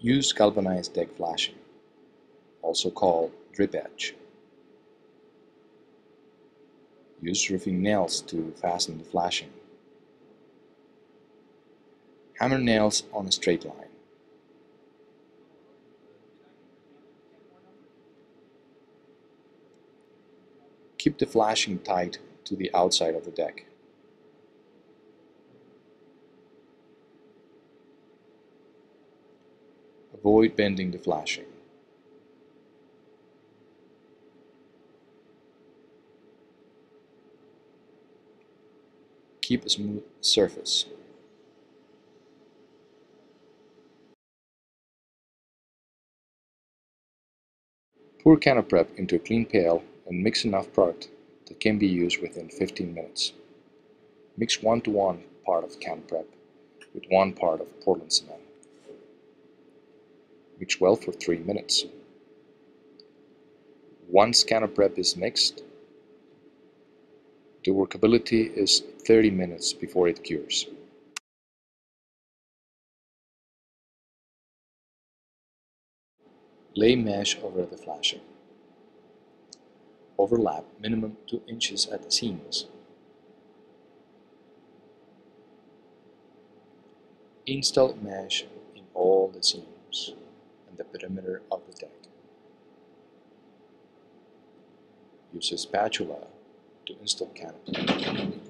Use galvanized deck flashing, also called drip edge. Use roofing nails to fasten the flashing. Hammer nails on a straight line. Keep the flashing tight to the outside of the deck. Avoid bending the flashing. Keep a smooth surface. Pour Cano Prep into a clean pail and mix enough product that can be used within 15 minutes. Mix 1:1 part of Cano Prep with 1 part of Portland cement. Mix well for 3 minutes. Once Cano Prep is mixed, the workability is 30 minutes before it cures. Lay mesh over the flashing. Overlap minimum 2 inches at the seams. Install mesh in all the seams and the perimeter of the deck. Use a spatula to install canopy.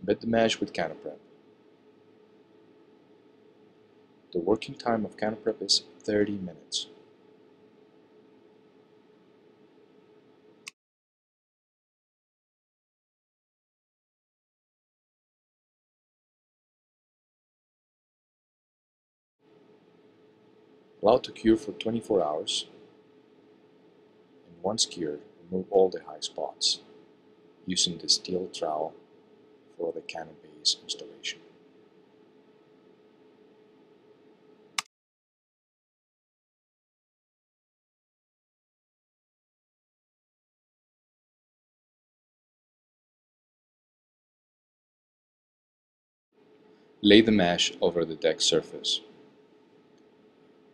Bed the mesh with Cano Prep. The working time of Cano Prep is 30 minutes. Allow to cure for 24 hours, and once cured, remove all the high spots using the steel trowel for the Cano base installation. Lay the mesh over the deck surface.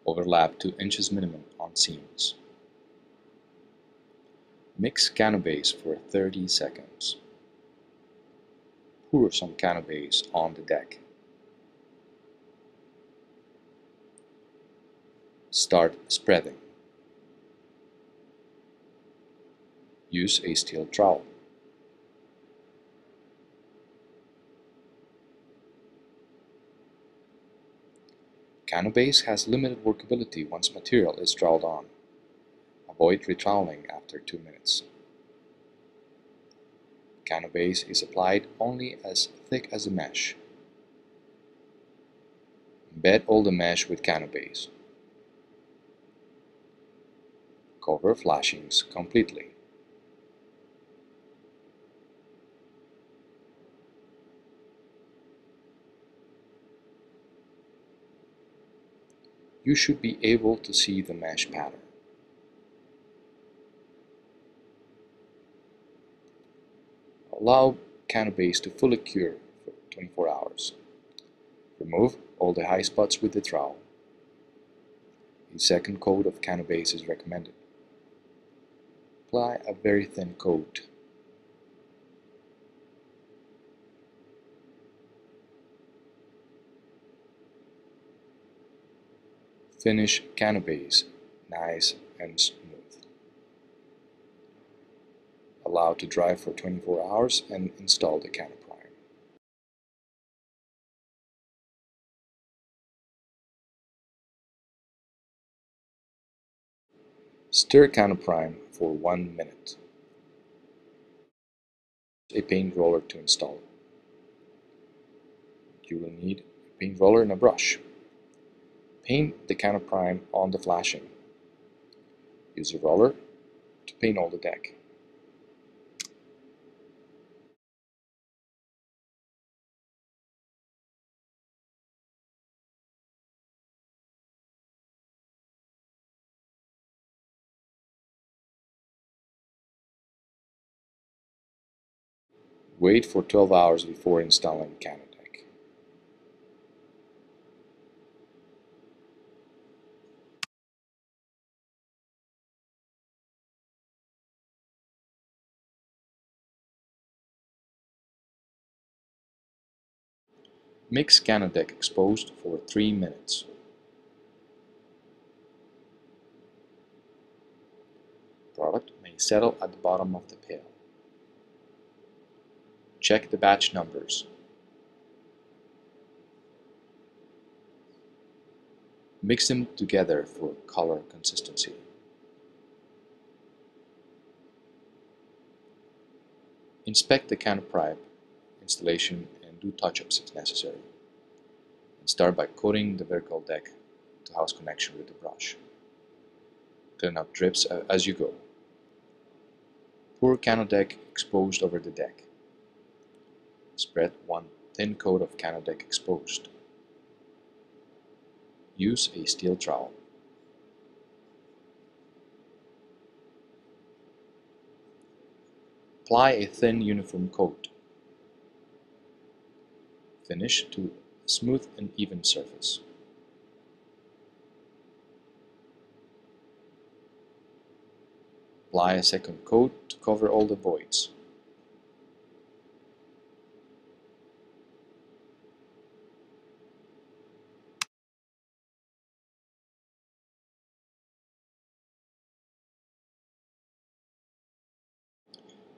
Overlap 2 inches minimum on seams. Mix Cano base for 30 seconds. Pour some Cano base on the deck. Start spreading. Use a steel trowel. Cano base has limited workability once material is troweled on. Avoid retroweling after 2 minutes. Cano base is applied only as thick as the mesh. Embed all the mesh with Cano base. Cover flashings completely. You should be able to see the mesh pattern. Allow Cano base to fully cure for 24 hours. Remove all the high spots with the trowel. A second coat of Cano base is recommended. Apply a very thin coat. Finish Cano base nice and smooth. Allow to dry for 24 hours and install the Cano prime. Stir Cano prime for 1 minute. A paint roller to install. You will need a paint roller and a brush. Paint the Cano prime on the flashing. Use a roller to paint all the deck. Wait for 12 hours before installing Cano deck. Mix Cano deck exposed for 3 minutes. Product may settle at the bottom of the pail. Check the batch numbers. Mix them together for color consistency. Inspect the Cano pipe installation and do touch-ups if necessary. And start by coating the vertical deck to house connection with the brush. Clean up drips as you go. Pour Cano deck exposed over the deck. Spread one thin coat of Cano deck exposed. Use a steel trowel. Apply a thin uniform coat. Finish to a smooth and even surface. Apply a second coat to cover all the voids.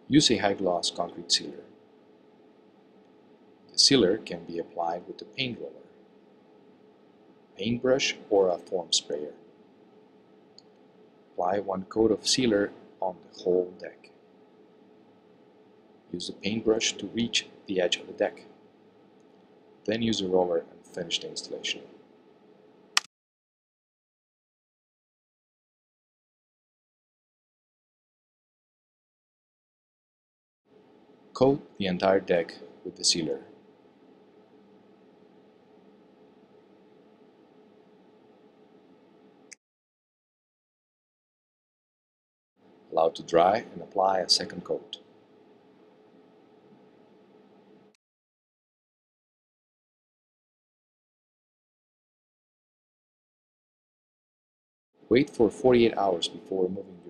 Use a high-gloss concrete sealer. The sealer can be applied with a paint roller, paintbrush, or a foam sprayer. Apply one coat of sealer on the whole deck. Use the paintbrush to reach the edge of the deck. Then use a roller and finish the installation. Coat the entire deck with the sealer. Allow to dry and apply a second coat. Wait for 48 hours before removing